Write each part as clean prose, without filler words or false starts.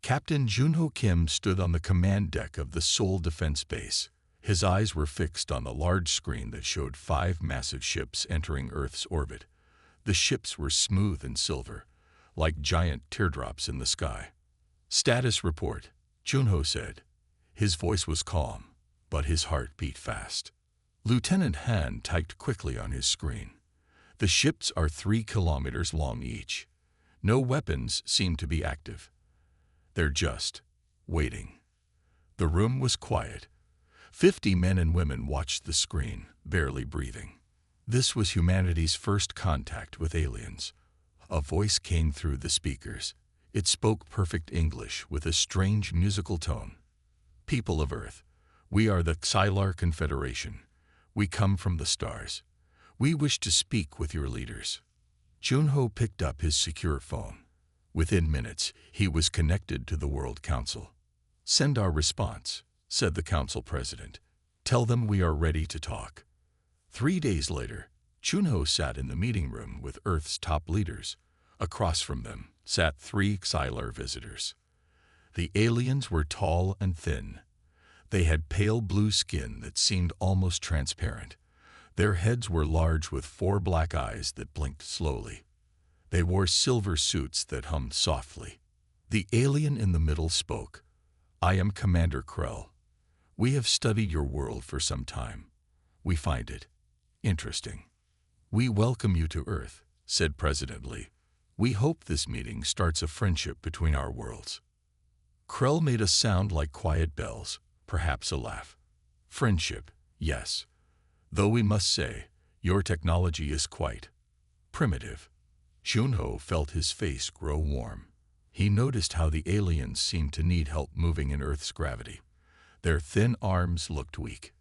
Captain Junho Kim stood on the command deck of the Seoul Defense Base. His eyes were fixed on the large screen that showed 5 massive ships entering Earth's orbit. The ships were smooth and silver, like giant teardrops in the sky. "Status report," Junho said. His voice was calm, but his heart beat fast. Lieutenant Han typed quickly on his screen. "The ships are 3 kilometers long each. No weapons seem to be active. They're just waiting." The room was quiet. 50 men and women watched the screen, barely breathing. This was humanity's first contact with aliens. A voice came through the speakers. It spoke perfect English with a strange musical tone. "People of Earth, we are the Xylar Confederation. We come from the stars. We wish to speak with your leaders." Junho picked up his secure phone. Within minutes, he was connected to the World Council. "Send our response," said the council president. "Tell them we are ready to talk." 3 days later, Junho sat in the meeting room with Earth's top leaders. Across from them sat 3 Xylar visitors. The aliens were tall and thin. They had pale blue skin that seemed almost transparent. Their heads were large with 4 black eyes that blinked slowly. They wore silver suits that hummed softly. The alien in the middle spoke. "I am Commander Krell. We have studied your world for some time. We find it interesting. We welcome you to Earth," said President Lee. "We hope this meeting starts a friendship between our worlds." Krell made a sound like quiet bells, perhaps a laugh. "Friendship, yes. Though we must say, your technology is quite primitive." Junho felt his face grow warm. He noticed how the aliens seemed to need help moving in Earth's gravity. Their thin arms looked weak.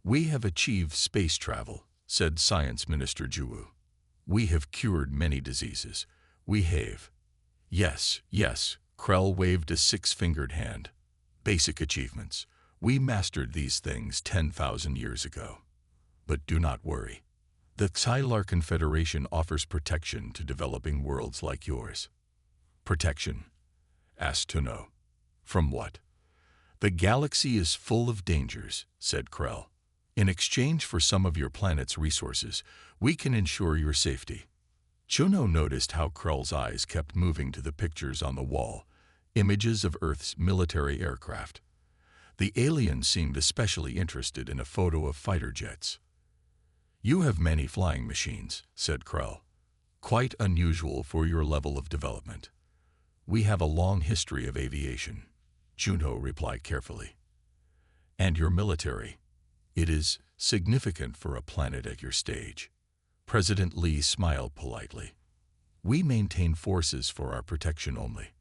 "We have achieved space travel," said Science Minister Ju. "We have cured many diseases. We have—" "Yes, yes," Krell waved a 6-fingered hand. "Basic achievements. We mastered these things 10,000 years ago. But do not worry. The Xylar Confederation offers protection to developing worlds like yours." "Protection?" asked Tuno. "From what?" "The galaxy is full of dangers," said Krell. "In exchange for some of your planet's resources, we can ensure your safety." Juno noticed how Krell's eyes kept moving to the pictures on the wall, images of Earth's military aircraft. The alien seemed especially interested in a photo of fighter jets. "You have many flying machines," said Krell. "Quite unusual for your level of development." "We have a long history of aviation," Juno replied carefully. "And your military. It is significant for a planet at your stage." President Lee smiled politely. "We maintain forces for our protection only."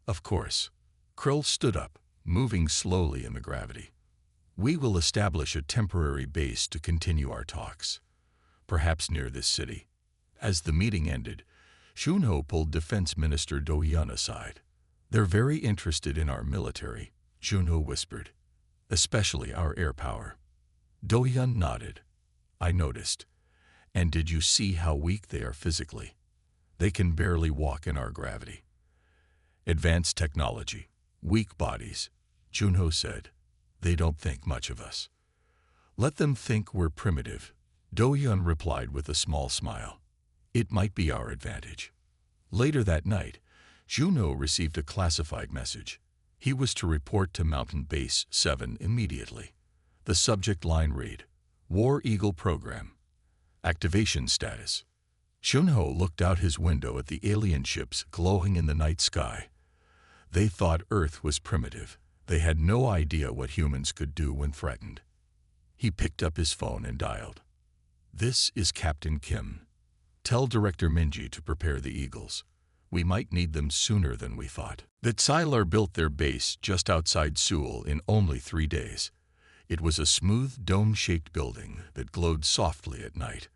"Of course." Krell stood up, moving slowly in the gravity. "We will establish a temporary base to continue our talks, perhaps near this city." As the meeting ended, Junho pulled Defense Minister Do-hyun aside. "They're very interested in our military," Junho whispered, "especially our air power." Do-hyun nodded. "I noticed. And did you see how weak they are physically? They can barely walk in our gravity." "Advanced technology, weak bodies," Junho said. "They don't think much of us." "Let them think we're primitive," Do-hyun replied with a small smile. "It might be our advantage." Later that night, Junho received a classified message. He was to report to Mountain Base 7 immediately. The subject line read, "War Eagle Program. Activation status." Junho looked out his window at the alien ships glowing in the night sky. They thought Earth was primitive. They had no idea what humans could do when threatened. He picked up his phone and dialed. "This is Captain Kim. Tell Director Minji to prepare the Eagles. We might need them sooner than we thought." The Xylar built their base just outside Seoul in only 3 days. It was a smooth, dome-shaped building that glowed softly at night.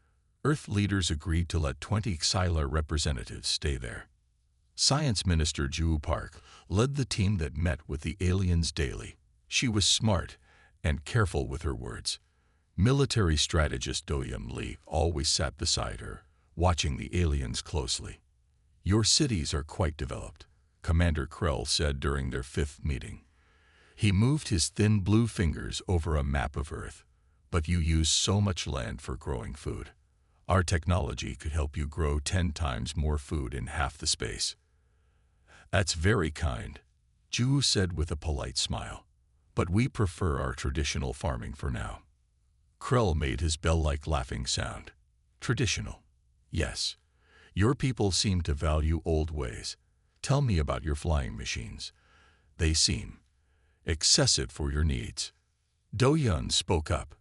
Earth leaders agreed to let 20 Xylar representatives stay there. Science Minister Ju Park led the team that met with the aliens daily. She was smart and careful with her words. Military strategist Do-hyun Lee always sat beside her, watching the aliens closely. "Your cities are quite developed. Commander Krell said during their 5th meeting. He moved his thin blue fingers over a map of Earth. But you use so much land for growing food. Our technology could help you grow 10 times more food in half the space. That's very kind, Ju said with a polite smile. But we prefer our traditional farming for now. Krell made his bell-like laughing sound. Traditional. Yes. Your people seem to value old ways. Tell me about your flying machines. They seem excessive for your needs. Do-Yun spoke up.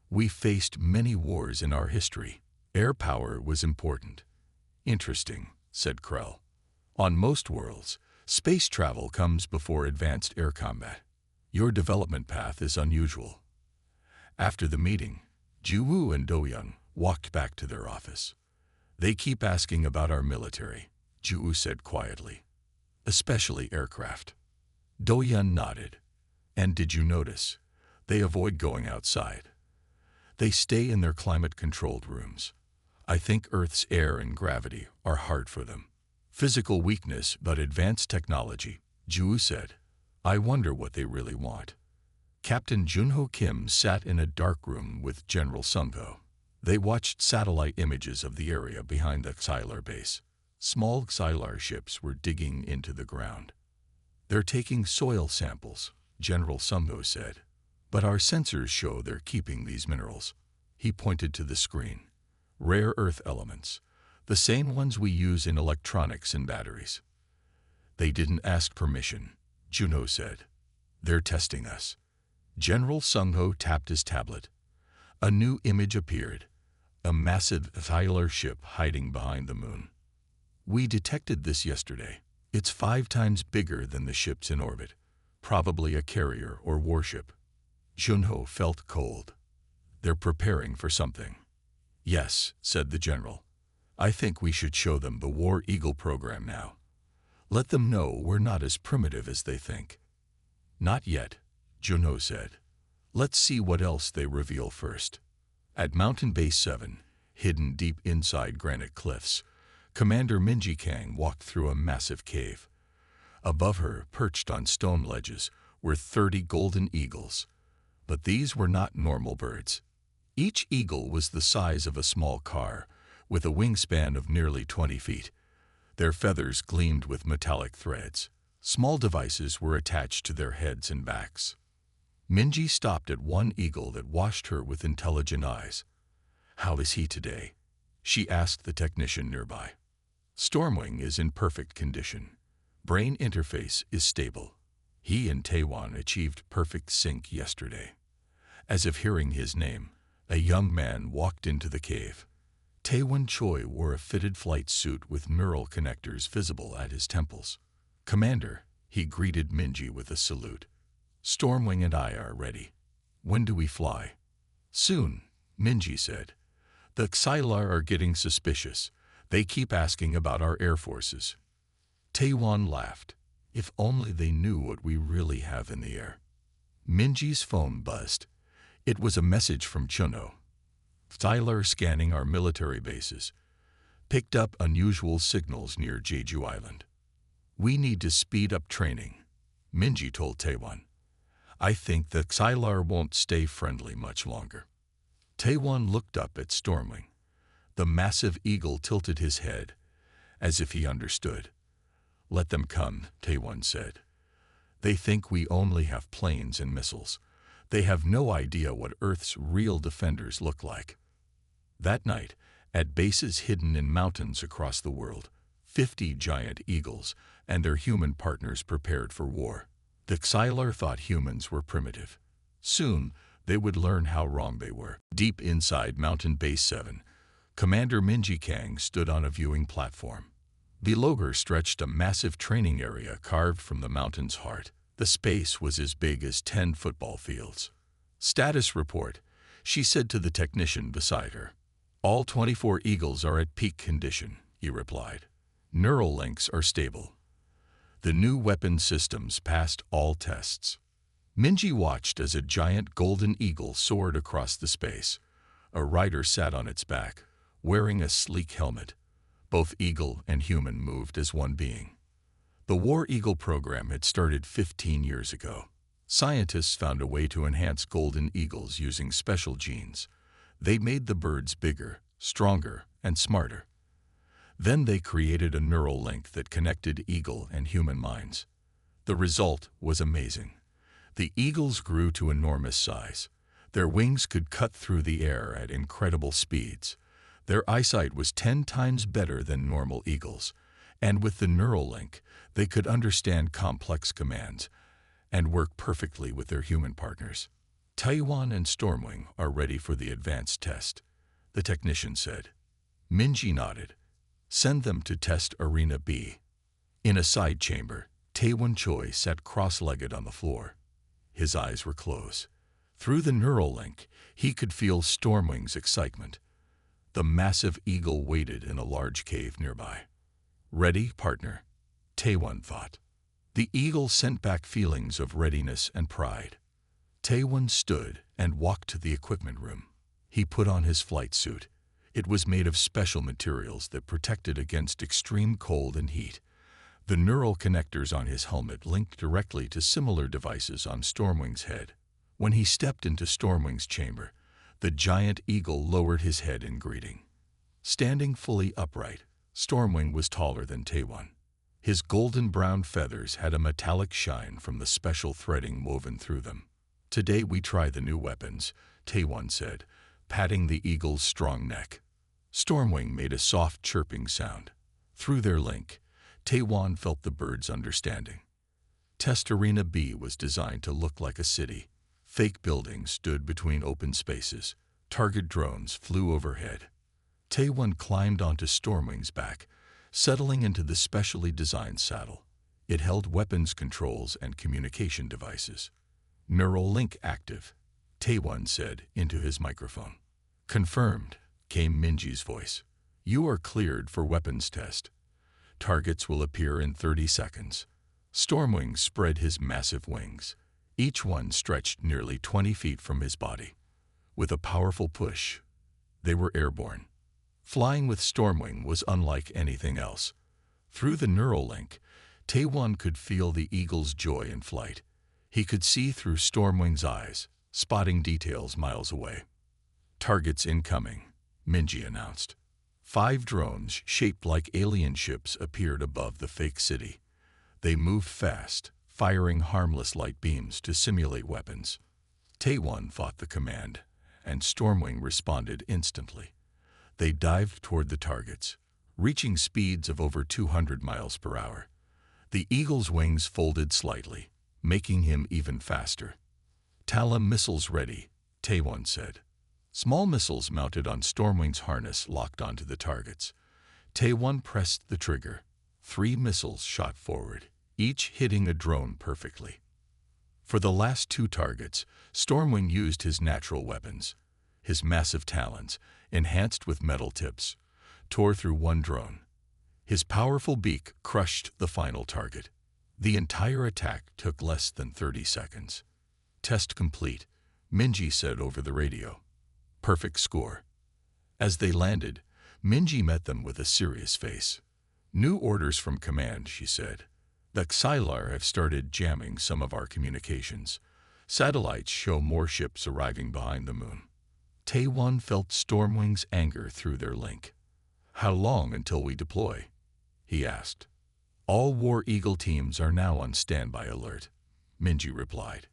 We faced many wars in our history. Air power was important. Interesting, said Krell. On most worlds, space travel comes before advanced air combat. Your development path is unusual. After the meeting, Ju and Do-Yun walked back to their office. They keep asking about our military, Ju said quietly. Especially aircraft. Do-Yun nodded. And did you notice? They avoid going outside. They stay in their climate-controlled rooms. I think Earth's air and gravity are hard for them. Physical weakness but advanced technology, Ju said. I wonder what they really want. Captain Junho Kim sat in a dark room with General Sungho. They watched satellite images of the area behind the Xylar base. Small Xylar ships were digging into the ground. They're taking soil samples, General Sungho said. But our sensors show they're keeping these minerals. He pointed to the screen. Rare earth elements, the same ones we use in electronics and batteries. They didn't ask permission, Junho said. They're testing us. General Sungho tapped his tablet. A new image appeared. A massive Xylar ship hiding behind the moon. We detected this yesterday. It's 5 times bigger than the ships in orbit. Probably a carrier or warship. Junho felt cold. They're preparing for something. Yes, said the general. I think we should show them the War Eagle program now. Let them know we're not as primitive as they think. Not yet, Junho said. Let's see what else they reveal first. At Mountain Base 7, hidden deep inside granite cliffs, Commander Minji Kang walked through a massive cave. Above her, perched on stone ledges, were 30 golden eagles. But these were not normal birds. Each eagle was the size of a small car, with a wingspan of nearly 20 feet. Their feathers gleamed with metallic threads. Small devices were attached to their heads and backs. Minji stopped at one eagle that watched her with intelligent eyes. How is he today? She asked the technician nearby. Stormwing is in perfect condition. Brain interface is stable. He and Taewon achieved perfect sync yesterday. As if hearing his name, a young man walked into the cave. Taewon Choi wore a fitted flight suit with neural connectors visible at his temples. Commander, he greeted Minji with a salute. Stormwing and I are ready. When do we fly? Soon, Minji said. The Xylar are getting suspicious. They keep asking about our air forces. Taewon laughed. If only they knew what we really have in the air. Minji's phone buzzed. It was a message from Chunho. Xylar scanning our military bases. Picked up unusual signals near Jeju Island. We need to speed up training, Minji told Taewon. I think the Xylar won't stay friendly much longer. Taewon looked up at Stormwing. The massive eagle tilted his head, as if he understood. Let them come, Taewon said. They think we only have planes and missiles. They have no idea what Earth's real defenders look like. That night, at bases hidden in mountains across the world, 50 giant eagles and their human partners prepared for war. The Xylar thought humans were primitive. Soon, they would learn how wrong they were. Deep inside Mountain Base 7, Commander Minji Kang stood on a viewing platform. Below her stretched a massive training area carved from the mountain's heart. The space was as big as 10 football fields. Status report, she said to the technician beside her. All 24 eagles are at peak condition, he replied. Neural links are stable. The new weapon systems passed all tests. Minji watched as a giant golden eagle soared across the space. A rider sat on its back, wearing a sleek helmet. Both eagle and human moved as one being. The War Eagle program had started 15 years ago. Scientists found a way to enhance golden eagles using special genes. They made the birds bigger, stronger, and smarter. Then they created a neural link that connected eagle and human minds. The result was amazing. The eagles grew to enormous size. Their wings could cut through the air at incredible speeds. Their eyesight was 10 times better than normal eagles. And with the neural link, they could understand complex commands and work perfectly with their human partners. Taiwan and Stormwing are ready for the advanced test, the technician said. Minji nodded. Send them to test Arena B. In a side chamber, Taewon Choi sat cross-legged on the floor. His eyes were closed. Through the neural link, he could feel Stormwing's excitement. The massive eagle waited in a large cave nearby. Ready, partner, Taewon thought. The eagle sent back feelings of readiness and pride. Taewon stood and walked to the equipment room. He put on his flight suit. It was made of special materials that protected against extreme cold and heat. The neural connectors on his helmet linked directly to similar devices on Stormwing's head. When he stepped into Stormwing's chamber, the giant eagle lowered his head in greeting. Standing fully upright, Stormwing was taller than Taewon. His golden-brown feathers had a metallic shine from the special threading woven through them. Today we try the new weapons, Taewon said, patting the eagle's strong neck. Stormwing made a soft chirping sound. Through their link, Taewon felt the bird's understanding. Test Arena B was designed to look like a city. Fake buildings stood between open spaces. Target drones flew overhead. Taewon climbed onto Stormwing's back, settling into the specially designed saddle. It held weapons controls and communication devices. Neural link active, Taewon said into his microphone. Confirmed, came Minji's voice. You are cleared for weapons test. Targets will appear in 30 seconds. Stormwing spread his massive wings. Each one stretched nearly 20 feet from his body. With a powerful push, they were airborne. Flying with Stormwing was unlike anything else. Through the neural link, Taewon could feel the eagle's joy in flight. He could see through Stormwing's eyes, spotting details miles away. Targets incoming, Minji announced. 5 drones shaped like alien ships appeared above the fake city. They moved fast, firing harmless light beams to simulate weapons. Taewon fought the command, and Stormwing responded instantly. They dived toward the targets, reaching speeds of over 200 miles per hour. The eagle's wings folded slightly, making him even faster. Tala missiles ready, Taewon said. Small missiles mounted on Stormwing's harness locked onto the targets. Taewon pressed the trigger. 3 missiles shot forward, each hitting a drone perfectly. For the last 2 targets, Stormwing used his natural weapons. His massive talons, enhanced with metal tips, tore through one drone. His powerful beak crushed the final target. The entire attack took less than 30 seconds. Test complete, Minji said over the radio. Perfect score. As they landed, Minji met them with a serious face. New orders from command, she said. The Xylar have started jamming some of our communications. Satellites show more ships arriving behind the moon. Taewon felt Stormwing's anger through their link. How long until we deploy? He asked. All War Eagle teams are now on standby alert, Minji replied.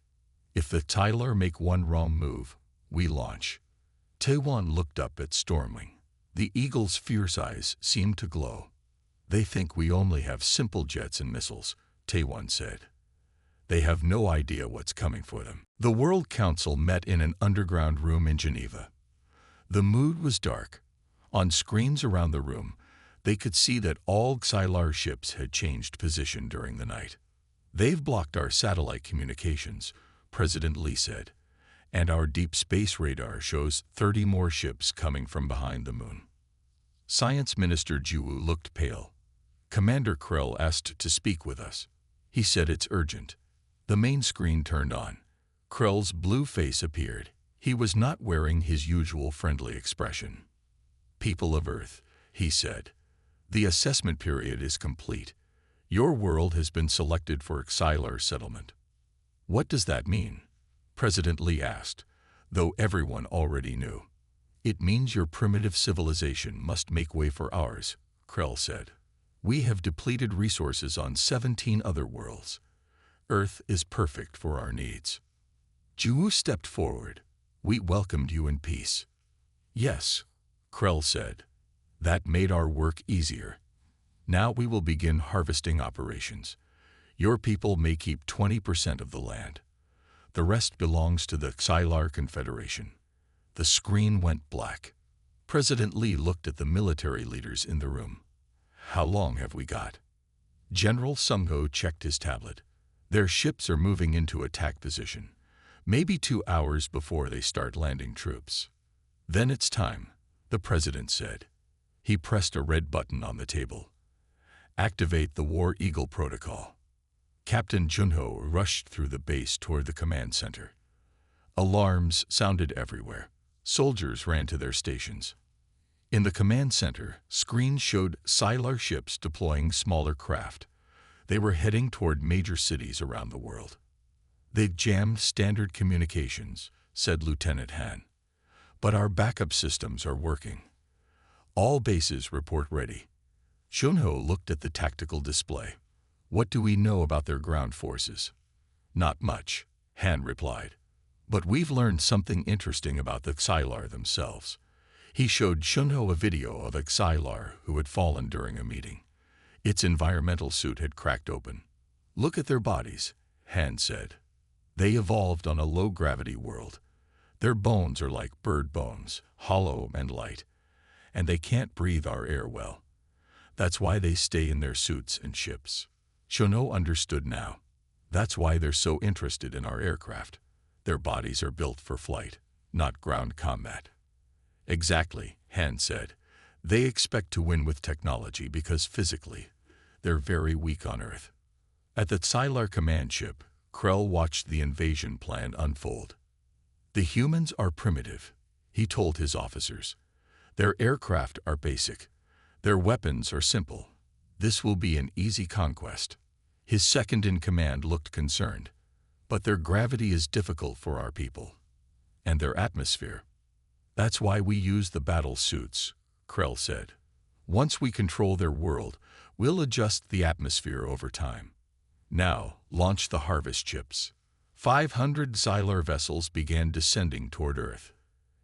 If the Xylar make one wrong move, we launch. Taewon looked up at Stormwing. The Eagle's fierce eyes seemed to glow. They think we only have simple jets and missiles, Taewon said. They have no idea what's coming for them. The World Council met in an underground room in Geneva. The mood was dark. On screens around the room, they could see that all Xylar ships had changed position during the night. They've blocked our satellite communications, President Lee said, and our deep space radar shows 30 more ships coming from behind the moon. Science Minister Juwu looked pale. Commander Krell asked to speak with us. He said it's urgent. The main screen turned on. Krell's blue face appeared. He was not wearing his usual friendly expression. People of Earth, he said, the assessment period is complete. Your world has been selected for Xylar settlement. What does that mean? President Lee asked, though everyone already knew. It means your primitive civilization must make way for ours, Krell said. We have depleted resources on 17 other worlds. Earth is perfect for our needs. Ju stepped forward. We welcomed you in peace. Yes, Krell said. That made our work easier. Now we will begin harvesting operations. Your people may keep 20% of the land. The rest belongs to the Xylar Confederation. The screen went black. President Lee looked at the military leaders in the room. How long have we got? General Sungho checked his tablet. Their ships are moving into attack position. Maybe 2 hours before they start landing troops. Then it's time, the president said. He pressed a red button on the table. Activate the War Eagle protocol. Captain Junho rushed through the base toward the command center. Alarms sounded everywhere. Soldiers ran to their stations. In the command center, screens showed Xylar ships deploying smaller craft. They were heading toward major cities around the world. They've jammed standard communications, said Lieutenant Han. But our backup systems are working. All bases report ready. Junho looked at the tactical display. What do we know about their ground forces? Not much, Han replied. But we've learned something interesting about the Xylar themselves. He showed Junho a video of a Xylar who had fallen during a meeting. Its environmental suit had cracked open. Look at their bodies, Han said. They evolved on a low-gravity world. Their bones are like bird bones, hollow and light. And they can't breathe our air well. That's why they stay in their suits and ships. Junho understood now. That's why they're so interested in our aircraft. Their bodies are built for flight, not ground combat. Exactly, Han said. They expect to win with technology because physically, they're very weak on Earth. At the Xylar command ship, Krell watched the invasion plan unfold. The humans are primitive, he told his officers. Their aircraft are basic. Their weapons are simple. This will be an easy conquest. His second-in-command looked concerned. But their gravity is difficult for our people. And their atmosphere. That's why we use the battle suits, Krell said. Once we control their world, we'll adjust the atmosphere over time. Now, launch the harvest ships. 500 Xylar vessels began descending toward Earth.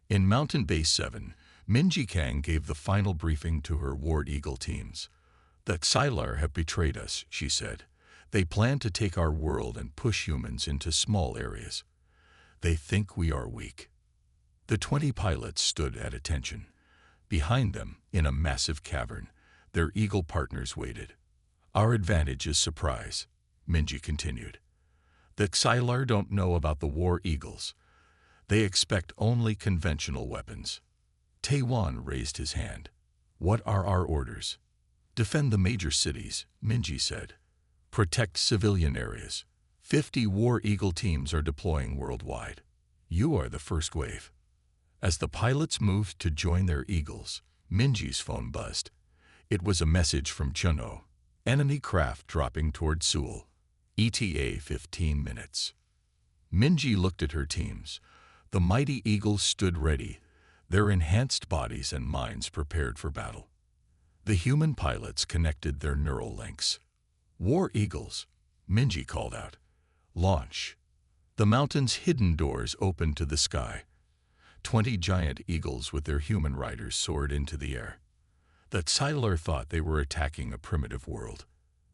In Mountain Base 7, Minji Kang gave the final briefing to her War Eagle teams. The Xylar have betrayed us, she said. They plan to take our world and push humans into small areas. They think we are weak. The 20 pilots stood at attention. Behind them, in a massive cavern, their Eagle partners waited. Our advantage is surprise, Minji continued. The Xylar don't know about the War Eagles. They expect only conventional weapons. Taewon raised his hand. What are our orders? Defend the major cities, Minji said. Protect civilian areas. 50 War Eagle teams are deploying worldwide. You are the first wave. As the pilots moved to join their Eagles, Minji's phone buzzed. It was a message from Junho. Enemy craft dropping toward Seoul. ETA 15 minutes. Minji looked at her teams. The mighty Eagles stood ready, their enhanced bodies and minds prepared for battle. The human pilots connected their neural links. War Eagles, Minji called out. Launch. The mountain's hidden doors opened to the sky. 20 giant eagles with their human riders soared into the air. The Xylar thought they were attacking a primitive world.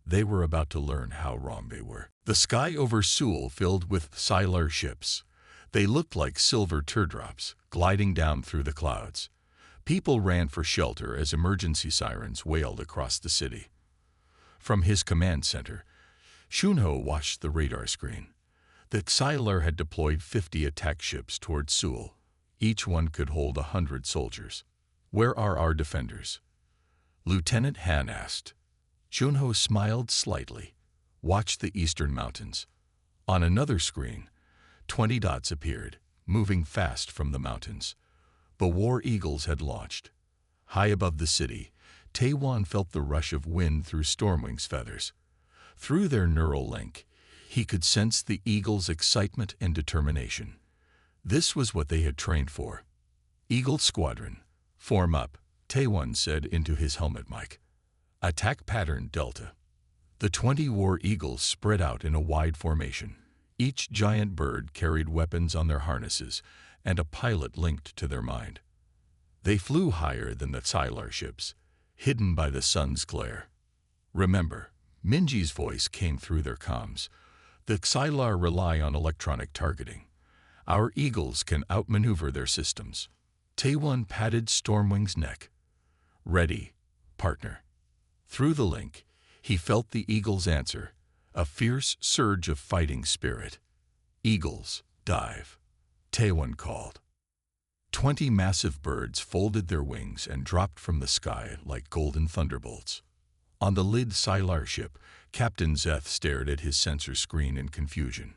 They were about to learn how wrong they were. The sky over Seoul filled with Xylar ships. They looked like silver teardrops, gliding down through the clouds. People ran for shelter as emergency sirens wailed across the city. From his command center, Junho watched the radar screen. The Xylar had deployed 50 attack ships toward Seoul. Each one could hold 100 soldiers. Where are our defenders? Lieutenant Han asked. Junho smiled slightly. Watch the eastern mountains. On another screen, 20 dots appeared, moving fast from the mountains. The War Eagles had launched. High above the city, Taewon felt the rush of wind through Stormwing's feathers. Through their neural link, he could sense the Eagle's excitement and determination. This was what they had trained for. "Eagle Squadron, form up," Taewon said into his helmet mic. "Attack pattern Delta." The 20 war eagles spread out in a wide formation. Each giant bird carried weapons on their harnesses and a pilot linked to their mind. They flew higher than the Sylar ships, hidden by the sun's glare. "Remember," Minji's voice came through their comms, "the Sylar rely on electronic targeting. Our eagles can outmaneuver their systems." Taewon patted Stormwing's neck. "Ready, partner." Through the link, he felt the eagle's answer, a fierce surge of fighting spirit. "Eagles, dive," Taewon called. 20 massive birds folded their wings and dropped from the sky like golden thunderbolts. On the Lid Sylar ship, Captain Zeth stared at his sensor screen in confusion.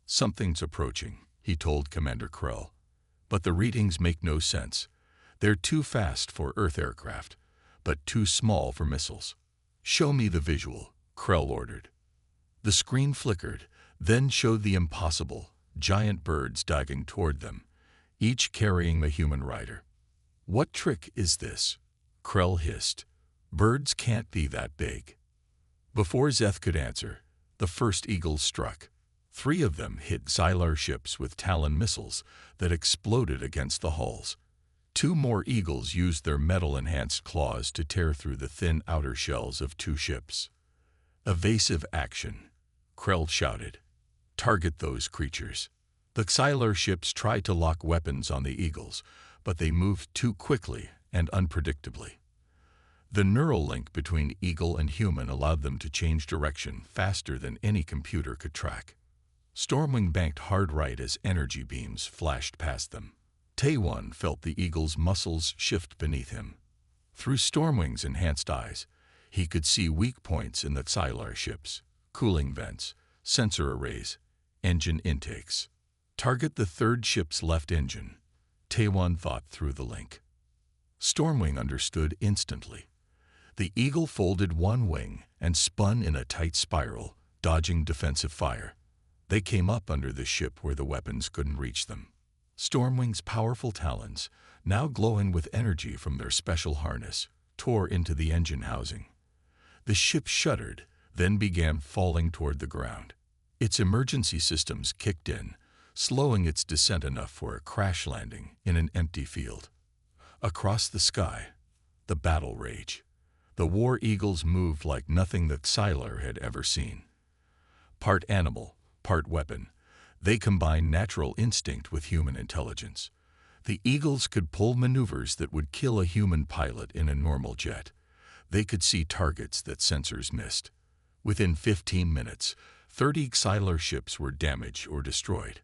"Something's approaching," he told Commander Krell. "But the readings make no sense. They're too fast for Earth aircraft, but too small for missiles." "Show me the visual," Krell ordered. The screen flickered, then showed the impossible, giant birds diving toward them, each carrying a human rider. "What trick is this?" Krell hissed. "Birds can't be that big." Before Zeth could answer, the first eagles struck. 3 of them hit Sylar ships with Talon missiles that exploded against the hulls. 2 more eagles used their metal-enhanced claws to tear through the thin outer shells of 2 ships. "Evasive action," Krell shouted. "Target those creatures." The Sylar ships tried to lock weapons on the eagles, but they moved too quickly and unpredictably. The neural link between eagle and human allowed them to change direction faster than any computer could track. Stormwing banked hard right as energy beams flashed past them. Taewon felt the eagle's muscles shift beneath him. Through Stormwing's enhanced eyes, he could see weak points in the Sylar ships: cooling vents, sensor arrays, engine intakes. "Target the 3rd ship's left engine," Taewon thought through the link. Stormwing understood instantly. The eagle folded one wing and spun in a tight spiral, dodging defensive fire. They came up under the ship where the weapons couldn't reach them. Stormwing's powerful talons, now glowing with energy from their special harness, tore into the engine housing. The ship shuddered, then began falling toward the ground. Its emergency systems kicked in, slowing its descent enough for a crash landing in an empty field. Across the sky, the battle rage. The war eagles moved like nothing that Sylar had ever seen. Part animal, part weapon, they combined natural instinct with human intelligence. The eagles could pull maneuvers that would kill a human pilot in a normal jet. They could see targets that sensors missed. Within 15 minutes, 30 Sylar ships were damaged or destroyed.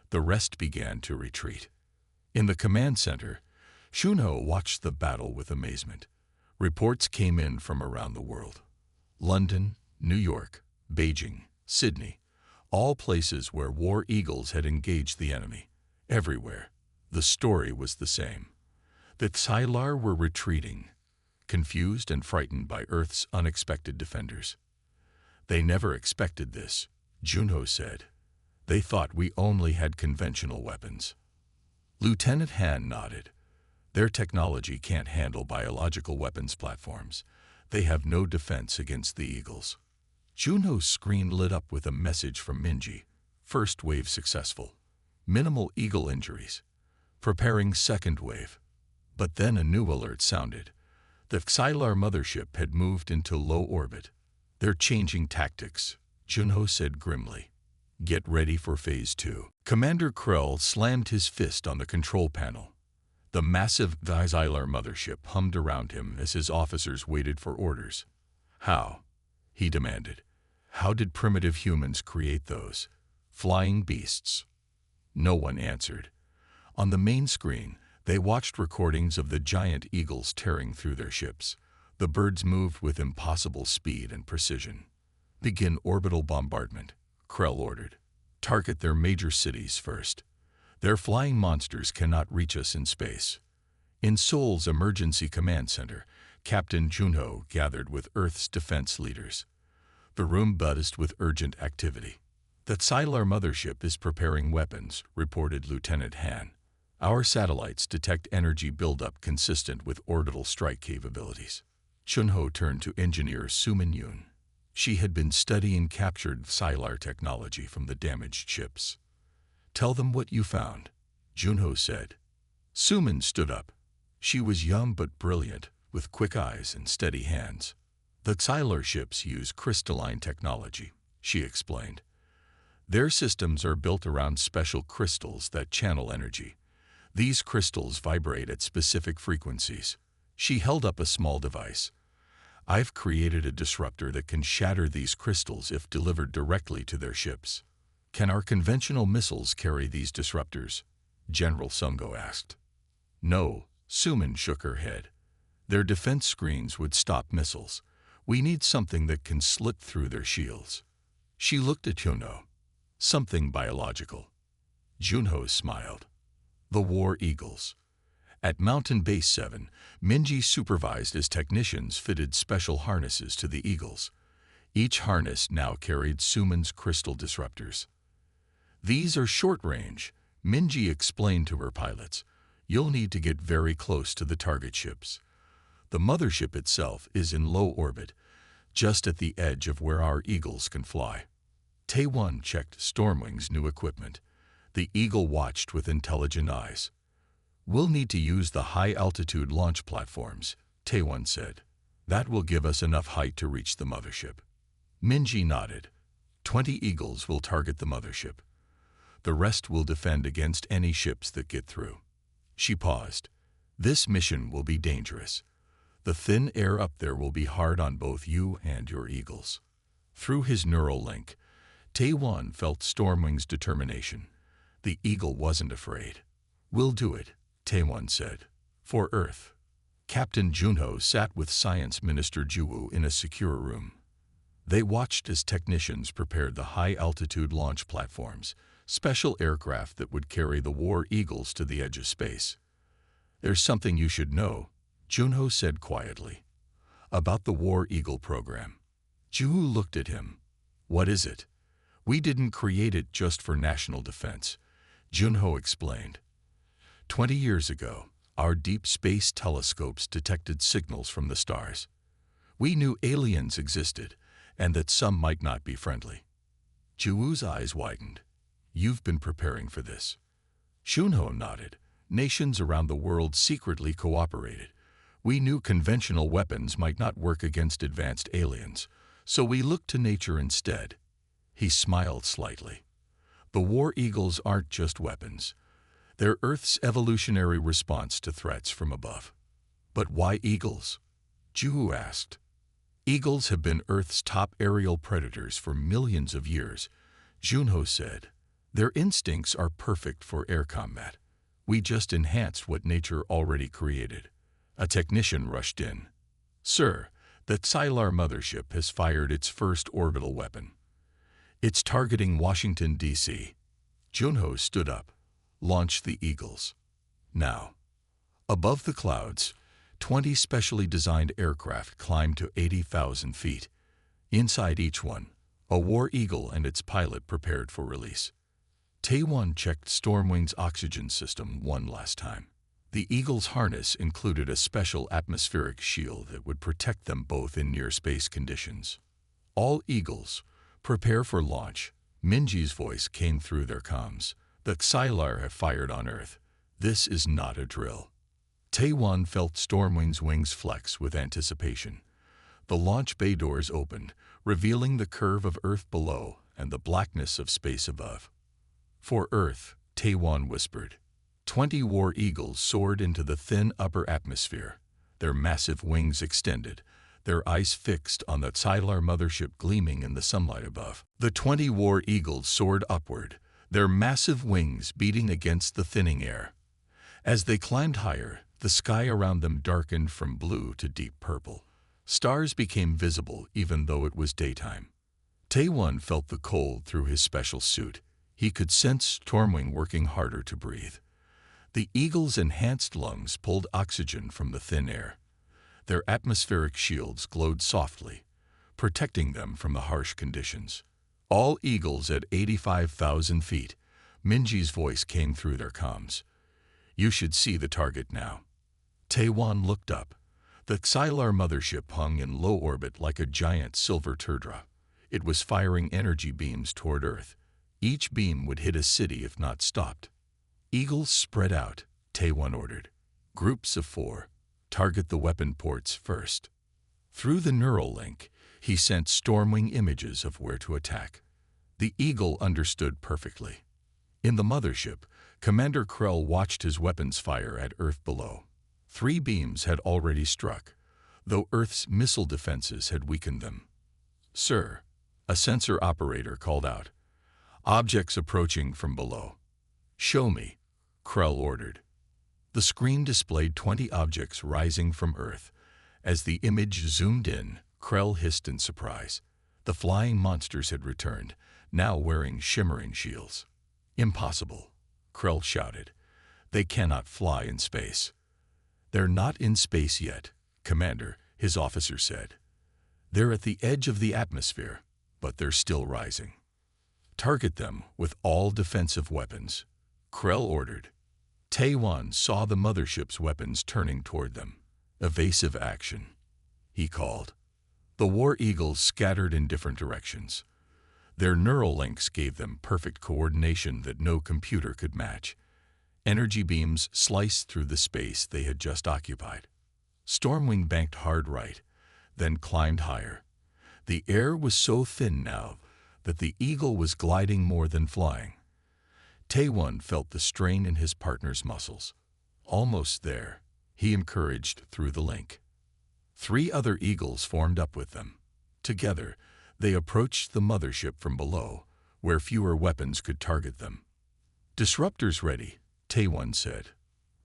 The rest began to retreat. In the command center, Shunho watched the battle with amazement. Reports came in from around the world. London, New York, Beijing, Sydney, all places where war eagles had engaged the enemy. Everywhere, the story was the same. That Sylar were retreating, confused and frightened by Earth's unexpected defenders. "They never expected this," Junho said. "They thought we only had conventional weapons." Lieutenant Han nodded. "Their technology can't handle biological weapons platforms. They have no defense against the eagles." Junho's screen lit up with a message from Minji. "First wave successful. Minimal eagle injuries. Preparing second wave." But then a new alert sounded. The Sylar mothership had moved into low orbit. "They're changing tactics," Junho said grimly. "Get ready for Phase 2. Commander Krell slammed his fist on the control panel. The massive Sylar mothership hummed around him as his officers waited for orders. "How?" he demanded. "How did primitive humans create those flying beasts?" No one answered. On the main screen, they watched recordings of the giant eagles tearing through their ships. The birds moved with impossible speed and precision. "Begin orbital bombardment," Krell ordered. "Target their major cities first. Their flying monsters cannot reach us in space." In Seoul's emergency command center, Captain Junho gathered with Earth's defense leaders. The room buzzed with urgent activity. "The Xylar mothership is preparing weapons," reported Lieutenant Han. "Our satellites detect energy buildup consistent with orbital strike capabilities." Chunho turned to engineer Sumin Yoon. She had been studying captured Xylar technology from the damaged ships. "Tell them what you found," Junho said. Sumin stood up. She was young but brilliant, with quick eyes and steady hands. "The Xylar ships use crystalline technology," she explained. "Their systems are built around special crystals that channel energy. These crystals vibrate at specific frequencies." She held up a small device. "I've created a disruptor that can shatter these crystals if delivered directly to their ships." "Can our conventional missiles carry these disruptors?" General Sungo asked. "No," Sumin shook her head. "Their defense screens would stop missiles. We need something that can slit through their shields." She looked at Junho. "Something biological." Junho smiled. "The War Eagles." At Mountain Base 7, Minji supervised as technicians fitted special harnesses to the Eagles. Each harness now carried Sumin's crystal disruptors. "These are short-range," Minji explained to her pilots. "You'll need to get very close to the target ships. The mothership itself is in low orbit, just at the edge of where our Eagles can fly." Taewon checked Stormwing's new equipment. The Eagle watched with intelligent eyes. "We'll need to use the high-altitude launch platforms," Taewon said. "That will give us enough height to reach the mothership." Minji nodded. 20 Eagles will target the mothership. The rest will defend against any ships that get through." She paused. "This mission will be dangerous. The thin air up there will be hard on both you and your Eagles." Through his neural link, Taewon felt Stormwing's determination. The Eagle wasn't afraid. "We'll do it," Taewon said. "For Earth." Captain Junho sat with Science Minister Juwoo in a secure room. They watched as technicians prepared the high-altitude launch platforms, special aircraft that would carry the War Eagles to the edge of space. "There's something you should know," Junho said quietly, "about the War Eagle program." Juwoo looked at him. "What is it?" "We didn't create it just for national defense," Junho explained. 20 years ago, our deep space telescopes detected signals from the stars. We knew aliens existed, and that some might not be friendly." Juwoo's eyes widened. "You've been preparing for this?" Junho nodded. "Nations around the world secretly cooperated. We knew conventional weapons might not work against advanced aliens, so we looked to nature instead." He smiled slightly. "The War Eagles aren't just weapons. They're Earth's evolutionary response to threats from above." "But why eagles?" Juwoo asked. "Eagles have been Earth's top aerial predators for millions of years," Junho said. "Their instincts are perfect for air combat. We just enhanced what nature already created." A technician rushed in. "Sir, the Xylar mothership has fired its first orbital weapon. It's targeting Washington, D.C." Junho stood up. "Launch the Eagles." Now. Above the clouds, 20 specially designed aircraft climbed to 80,000 feet. Inside each one, a War Eagle and its pilot prepared for release. Taewon checked Stormwing's oxygen system one last time. The Eagle's harness included a special atmospheric shield that would protect them both in near-space conditions. "All Eagles, prepare for launch." Minji's voice came through their comms. "The Xylar have fired on Earth. This is not a drill." Taewon felt Stormwing's wings flex with anticipation. The launch bay doors opened, revealing the curve of Earth below and the blackness of space above. "For Earth," Taewon whispered. 20 War Eagles soared into the thin upper atmosphere, their massive wings extended, their eyes fixed on the Xylar mothership gleaming in the sunlight above. The 20 War Eagles soared upward, their massive wings beating against the thinning air. As they climbed higher, the sky around them darkened from blue to deep purple. Stars became visible even though it was daytime. Taewon felt the cold through his special suit. He could sense Stormwing working harder to breathe. The Eagle's enhanced lungs pulled oxygen from the thin air. Their atmospheric shields glowed softly, protecting them from the harsh conditions. All Eagles at 85,000 feet. Minji's voice came through their comms. You should see the target now. Taewon looked up. The Xylar mothership hung in low orbit like a giant silver teardrop. It was firing energy beams toward Earth. Each beam would hit a city if not stopped. Eagles spread out, Taewon ordered. Groups of 4. Target the weapon ports first. Through the neural link, he sent Stormwing images of where to attack. The Eagle understood perfectly. In the mothership, Commander Krell watched his weapons fire at Earth below. 3 beams had already struck, though Earth's missile defenses had weakened them. Sir, a sensor operator called out. Objects approaching from below. Show me, Krell ordered. The screen displayed 20 objects rising from Earth. As the image zoomed in, Krell hissed in surprise. The flying monsters had returned, now wearing shimmering shields. Impossible, Krell shouted. They cannot fly in space. They're not in space yet, Commander, his officer said. They're at the edge of the atmosphere, but they're still rising. Target them with all defensive weapons, Krell ordered. Taewon saw the mothership's weapons turning toward them. Evasive action, he called. The War Eagles scattered in different directions. Their neural links gave them perfect coordination that no computer could match. Energy beams sliced through the space they had just occupied. Stormwing banked hard right, then climbed higher. The air was so thin now that the Eagle was gliding more than flying. Taewon felt the strain in his partner's muscles. Almost there, he encouraged through the link. 3 other Eagles formed up with them. Together, they approached the mothership from below, where fewer weapons could target them. Disruptors ready, Taewon said.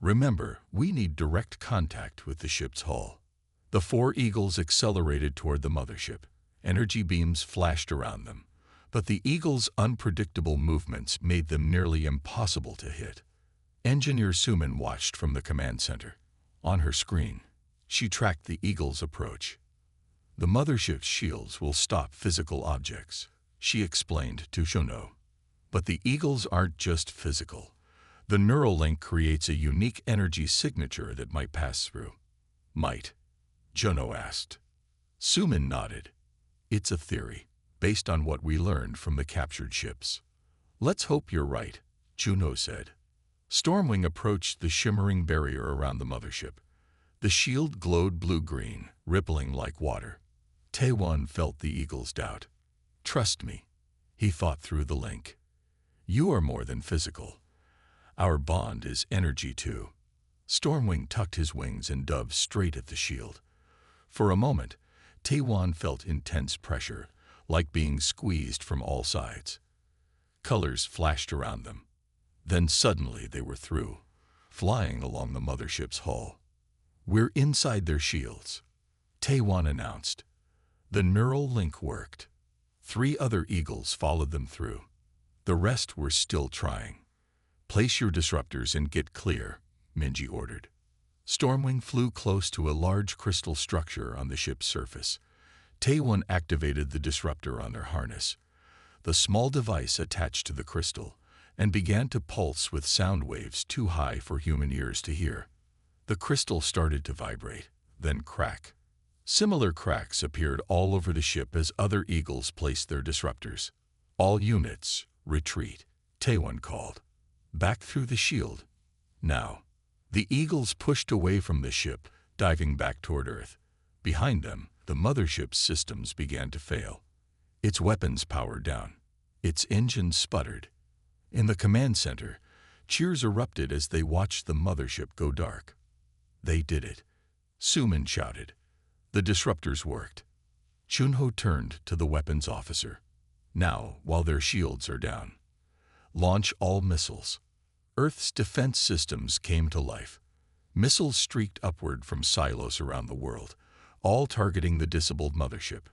Remember, we need direct contact with the ship's hull. The 4 Eagles accelerated toward the mothership. Energy beams flashed around them, but the Eagles' unpredictable movements made them nearly impossible to hit. Engineer Suman watched from the command center. On her screen, she tracked the Eagles' approach. The mothership's shields will stop physical objects, she explained to Juno. But the Eagles aren't just physical. The neural link creates a unique energy signature that might pass through. Might? Juno asked. Suman nodded. It's a theory, based on what we learned from the captured ships. Let's hope you're right, Juno said. Stormwing approached the shimmering barrier around the mothership. The shield glowed blue-green, rippling like water. Taewon felt the Eagle's doubt. Trust me, he thought through the link. You are more than physical. Our bond is energy too. Stormwing tucked his wings and dove straight at the shield. For a moment, Taewon felt intense pressure, like being squeezed from all sides. Colors flashed around them. Then suddenly they were through, flying along the mothership's hull. We're inside their shields, Taewon announced. The neural link worked. 3 other Eagles followed them through. The rest were still trying. Place your disruptors and get clear, Minji ordered. Stormwing flew close to a large crystal structure on the ship's surface. Taewon activated the disruptor on their harness. The small device attached to the crystal and began to pulse with sound waves too high for human ears to hear. The crystal started to vibrate, then crack. Similar cracks appeared all over the ship as other Eagles placed their disruptors. All units, retreat, Taewon called. Back through the shield. Now. The Eagles pushed away from the ship, diving back toward Earth. Behind them, the mothership's systems began to fail. Its weapons powered down. Its engines sputtered. In the command center, cheers erupted as they watched the mothership go dark. They did it, Suman shouted. The disruptors worked. Chunho turned to the weapons officer. Now, while their shields are down, launch all missiles. Earth's defense systems came to life. Missiles streaked upward from silos around the world, all targeting the disabled mothership.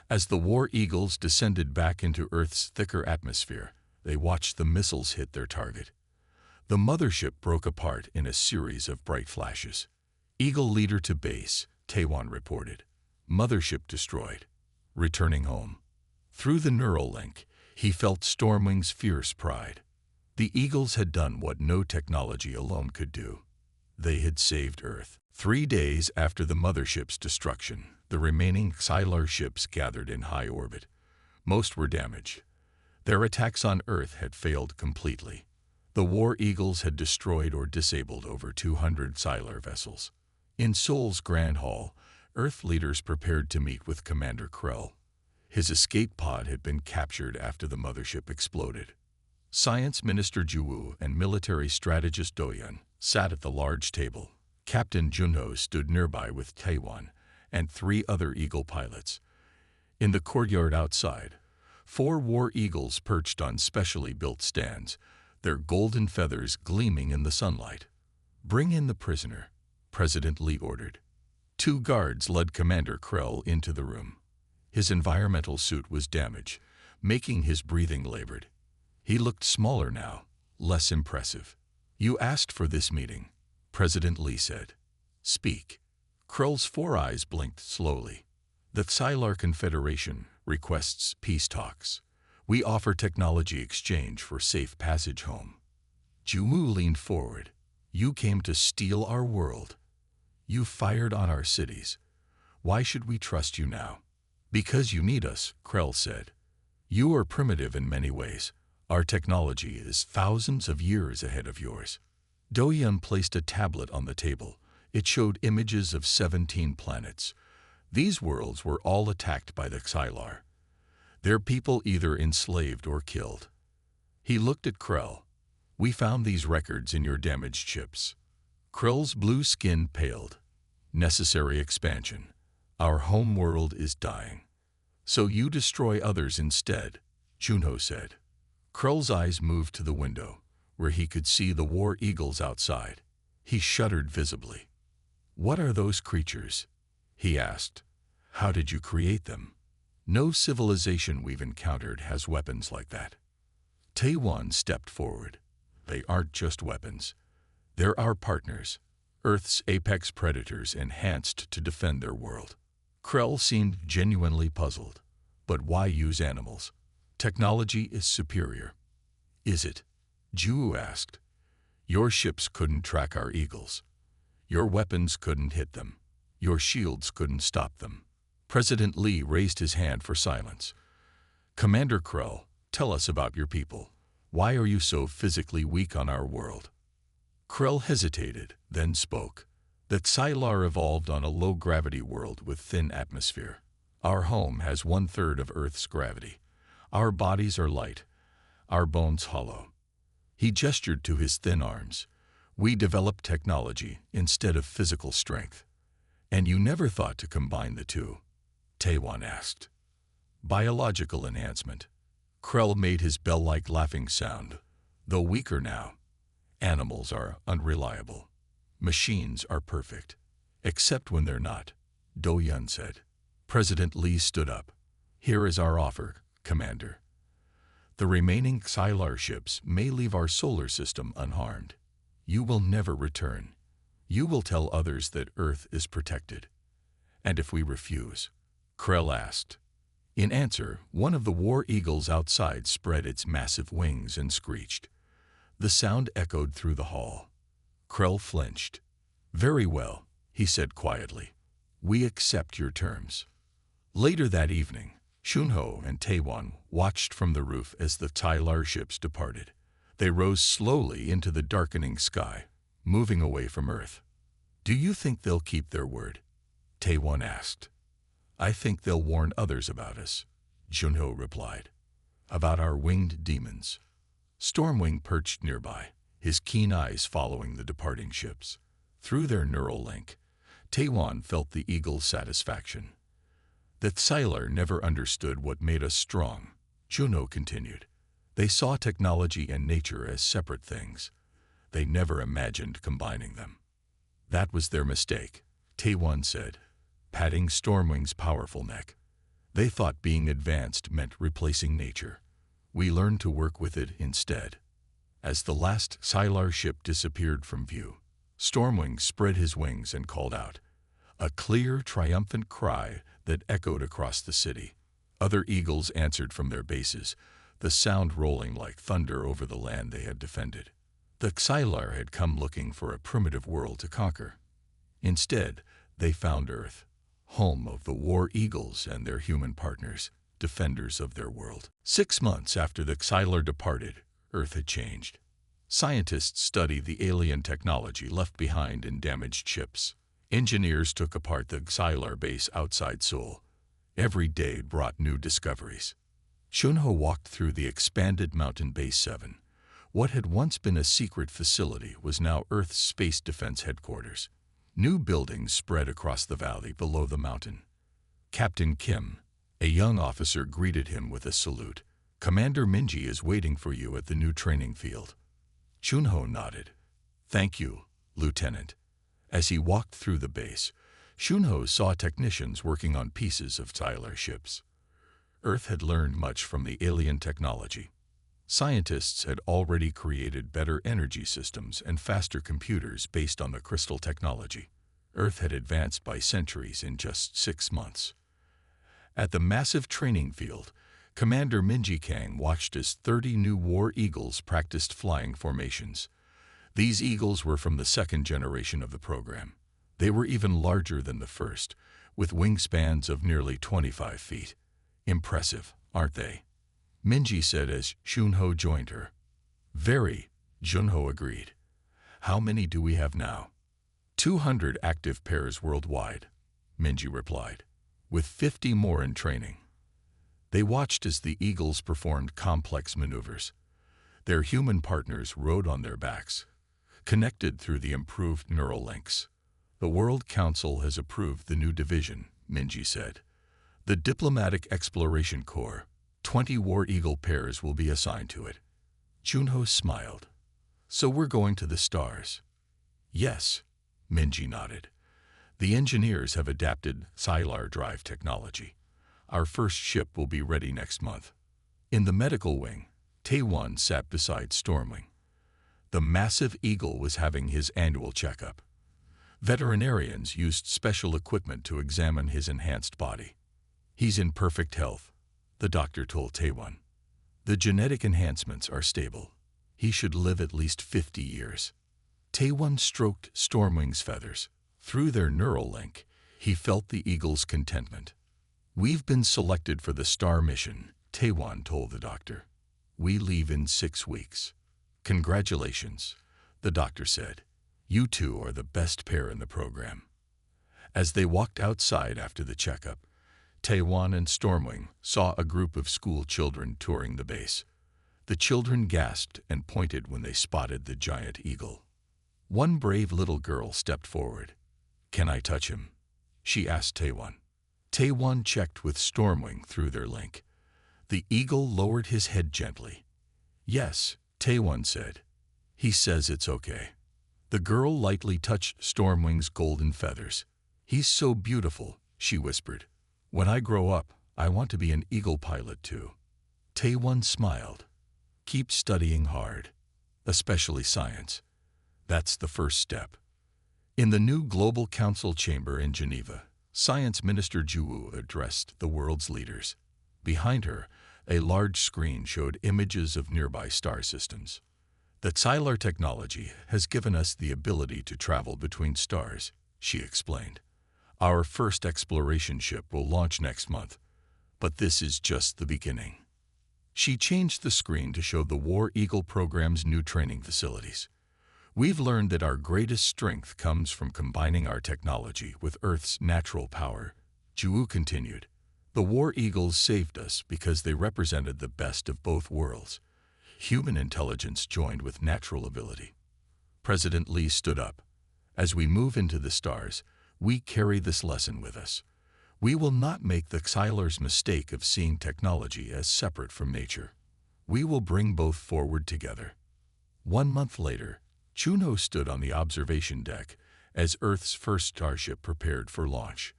As the War Eagles descended back into Earth's thicker atmosphere, they watched the missiles hit their target. The mothership broke apart in a series of bright flashes. Eagle leader to base, Taewon reported. Mothership destroyed. returning home. Through the neural link, he felt Stormwing's fierce pride. The Eagles had done what no technology alone could do. They had saved Earth. 3 days after the mothership's destruction, the remaining Xylar ships gathered in high orbit. Most were damaged. Their attacks on Earth had failed completely. The War Eagles had destroyed or disabled over 200 Xylar vessels. In Seoul's Grand Hall, Earth leaders prepared to meet with Commander Krell. His escape pod had been captured after the mothership exploded. Science Minister Ju and military strategist Do-yeon sat at the large table. Captain Junho stood nearby with Taewon and 3 other Eagle pilots. In the courtyard outside, 4 War Eagles perched on specially built stands, their golden feathers gleaming in the sunlight. "Bring in the prisoner," President Lee ordered. 2 guards led Commander Krell into the room. His environmental suit was damaged, making his breathing labored. He looked smaller now, less impressive. "You asked for this meeting," President Lee said. "Speak." Krell's 4 eyes blinked slowly. "The Xylar Confederation requests peace talks. We offer technology exchange for safe passage home." Ju-woo leaned forward. "You came to steal our world. You fired on our cities. Why should we trust you now?" "Because you need us," Krell said. "You are primitive in many ways. Our technology is thousands of years ahead of yours." Do-yeon placed a tablet on the table. It showed images of 17 planets. These worlds were all attacked by the Xylar. Their people either enslaved or killed. He looked at Krell. "We found these records in your damaged ships." Krell's blue skin paled. "Necessary expansion. Our home world is dying. So you destroy others instead," Junho said. Krell's eyes moved to the window, where he could see the War Eagles outside. He shuddered visibly. "What are those creatures?" he asked. "How did you create them?" "No civilization we've encountered has weapons like that." Taewon stepped forward. "They aren't just weapons. They're our partners, Earth's apex predators enhanced to defend their world." Krell seemed genuinely puzzled. "But why use animals? Technology is superior." "Is it?" Ju asked. "Your ships couldn't track our eagles. Your weapons couldn't hit them. Your shields couldn't stop them." President Lee raised his hand for silence. "Commander Krell, tell us about your people. Why are you so physically weak on our world?" Krell hesitated, then spoke. "The Xylar evolved on a low-gravity world with thin atmosphere. Our home has 1/3 of Earth's gravity. Our bodies are light, our bones hollow." He gestured to his thin arms. "We developed technology instead of physical strength." "And you never thought to combine the two?" Taewon asked. "Biological enhancement." Krell made his bell-like laughing sound. "Though weaker now. Animals are unreliable. Machines are perfect. Except when they're not," Do-yeon said. President Lee stood up. "Here is our offer, Commander. The remaining Xylar ships may leave our solar system unharmed. You will never return. You will tell others that Earth is protected." "And if we refuse?" Krell asked. In answer, one of the War Eagles outside spread its massive wings and screeched. The sound echoed through the hall. Krell flinched. "Very well," he said quietly. "We accept your terms." Later that evening, Junho and Taewon watched from the roof as the Xylar ships departed. They rose slowly into the darkening sky, moving away from Earth. "Do you think they'll keep their word?" Taewon asked. "I think they'll warn others about us," Junho replied. "About our winged demons." Stormwing perched nearby, his keen eyes following the departing ships. Through their neural link, Taewon felt the eagle's satisfaction. "The Xylar never understood what made us strong," Junho continued. "They saw technology and nature as separate things. They never imagined combining them." "That was their mistake," Taewon said, patting Stormwing's powerful neck. "They thought being advanced meant replacing nature. We learned to work with it instead." As the last Xylar ship disappeared from view, Stormwing spread his wings and called out, a clear, triumphant cry that echoed across the city. Other eagles answered from their bases, the sound rolling like thunder over the land they had defended. The Xylar had come looking for a primitive world to conquer. Instead, they found Earth, home of the war eagles and their human partners, defenders of their world. 6 months after the Xylar departed, Earth had changed. Scientists studied the alien technology left behind in damaged ships. Engineers took apart the Xylar base outside Seoul. Every day brought new discoveries. Shunho walked through the expanded Mountain Base 7. What had once been a secret facility was now Earth's Space Defense Headquarters. New buildings spread across the valley below the mountain. Captain Kim, a young officer, greeted him with a salute. "Commander Minji is waiting for you at the new training field." Shunho nodded. "Thank you, Lieutenant." As he walked through the base, Shunho saw technicians working on pieces of Xylar ships. Earth had learned much from the alien technology. Scientists had already created better energy systems and faster computers based on the crystal technology. Earth had advanced by centuries in just 6 months. At the massive training field, Commander Minji Kang watched as 30 new war eagles practiced flying formations. These eagles were from the second generation of the program. They were even larger than the first, with wingspans of nearly 25 feet. "Impressive, aren't they?" Minji said as Shunho joined her. "Very," Shunho agreed. "How many do we have now?" 200 active pairs worldwide, Minji replied, with 50 more in training. They watched as the eagles performed complex maneuvers. Their human partners rode on their backs, connected through the improved neural links. "The World Council has approved the new division," Minji said. "The Diplomatic Exploration Corps. 20 War Eagle pairs will be assigned to it." Shunho smiled. "So we're going to the stars?" "Yes," Minji nodded. "The engineers have adapted Xylar drive technology. Our first ship will be ready next month." In the medical wing, Taewon sat beside Stormwing. The massive eagle was having his annual checkup. Veterinarians used special equipment to examine his enhanced body. "He's in perfect health," the doctor told Taewon. "The genetic enhancements are stable. He should live at least 50 years. Taewon stroked Stormwing's feathers. Through their neural link, he felt the eagle's contentment. "We've been selected for the star mission," Taewon told the doctor. "We leave in 6 weeks." "Congratulations," the doctor said. "You two are the best pair in the program." As they walked outside after the checkup, Taewon and Stormwing saw a group of school children touring the base. The children gasped and pointed when they spotted the giant eagle. One brave little girl stepped forward. "Can I touch him?" she asked Taewon. Taewon checked with Stormwing through their link. The eagle lowered his head gently. "Yes," Taewon said. "He says it's okay." The girl lightly touched Stormwing's golden feathers. "He's so beautiful," she whispered. "When I grow up, I want to be an eagle pilot too." Taewon smiled. "Keep studying hard, especially science. That's the first step." In the new Global Council chamber in Geneva, Science Minister Ju addressed the world's leaders. Behind her, a large screen showed images of nearby star systems. "The Xylar technology has given us the ability to travel between stars," she explained. "Our first exploration ship will launch next month, but this is just the beginning." She changed the screen to show the War Eagle program's new training facilities. "We've learned that our greatest strength comes from combining our technology with Earth's natural power," Ju continued. "The War Eagles saved us because they represented the best of both worlds. Human intelligence joined with natural ability." President Lee stood up. "As we move into the stars, we carry this lesson with us. We will not make the Xylar's mistake of seeing technology as separate from nature. We will bring both forward together." 1 month later, Shunho stood on the observation deck as Earth's first starship prepared for launch.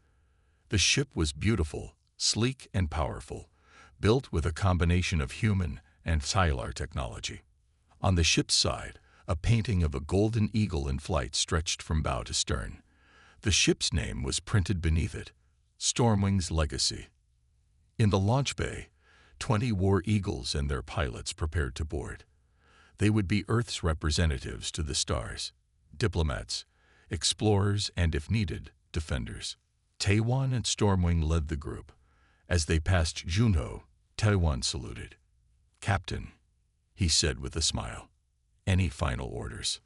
The ship was beautiful, sleek and powerful, built with a combination of human and Xylar technology. On the ship's side, a painting of a golden eagle in flight stretched from bow to stern. The ship's name was printed beneath it, Stormwing's Legacy. In the launch bay, 20 war eagles and their pilots prepared to board. They would be Earth's representatives to the stars, diplomats, explorers, and, if needed, defenders. Taiwan and Stormwing led the group. As they passed Junho, Taiwan saluted. "Captain," he said with a smile. "Any final orders?"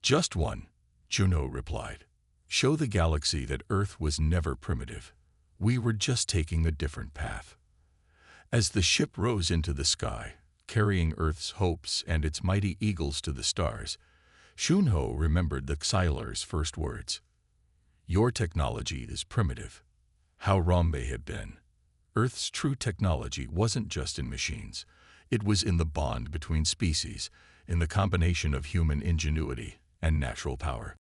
"Just one," Junho replied. "Show the galaxy that Earth was never primitive. We were just taking a different path." As the ship rose into the sky, carrying Earth's hopes and its mighty eagles to the stars, Junho remembered the Xylar's first words. "Your technology is primitive." How wrong they had been. Earth's true technology wasn't just in machines. It was in the bond between species, in the combination of human ingenuity and natural power.